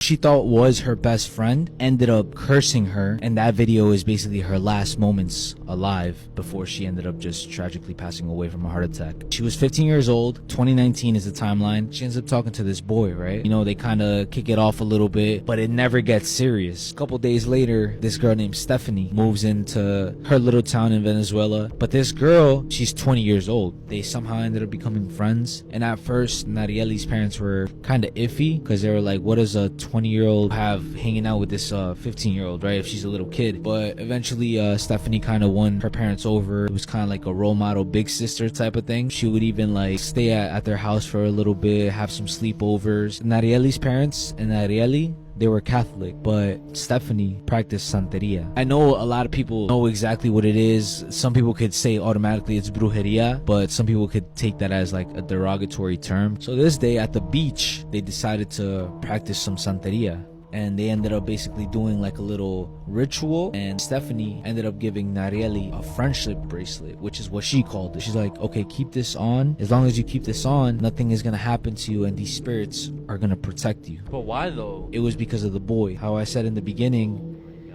she thought was her best friend ended up cursing her, and that video is basically her last moments alive before she ended up just tragically passing away from a heart attack. She was 15 years old. 2019 is the timeline. She ends up talking to this boy, right? You know, they kind of kick it off a little bit, but it never gets serious. A couple days later, this girl named Stephanie moves into her little town in Venezuela, but this girl, she's 20 years old. They somehow ended up becoming friends, and at first Narieli's parents were kind of iffy because they were like, what does a 20-year-old have hanging out with this 15-year-old, right, if she's a little kid? But eventually Stephanie kind of won her parents over. It was kind of like a role model big sister type of thing. She would even like stay at their house for a little bit, have some sleepovers. Narieli's parents and Narieli, they were Catholic, but Stephanie practiced Santeria. I know a lot of people know exactly what it is. Some people could say automatically it's brujeria, but some people could take that as like a derogatory term. So this day at the beach, they decided to practice some Santeria, and they ended up basically doing like a little ritual, and Stephanie ended up giving Narieli a friendship bracelet, which is what she called it. She's like, okay, keep this on. As long as you keep this on, nothing is gonna happen to you, and these spirits are gonna protect you. But why though? It was because of the boy. How I said in the beginning,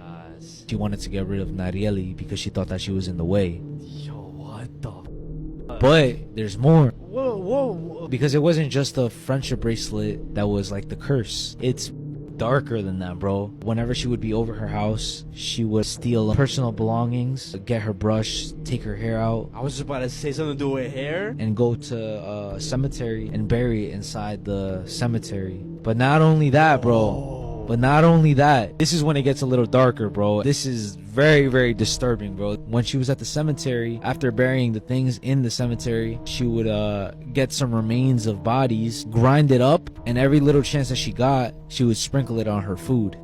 Oh my gosh. she wanted to get rid of Narieli because she thought that she was in the way. Yo, what the? But there's more. Whoa. Because it wasn't just a friendship bracelet that was like the curse. It's darker than that, bro. Whenever she would be over her house, she would steal personal belongings, get her brush, take her hair out, I was just about to say something to do with hair. and go to a cemetery and bury it inside the cemetery. But not only that, bro. But not only that, this is when it gets a little darker, bro. This is very, very disturbing, bro. When she was at the cemetery, after burying the things in the cemetery, she would get some remains of bodies, grind it up, and every little chance that she got, she would sprinkle it on her food.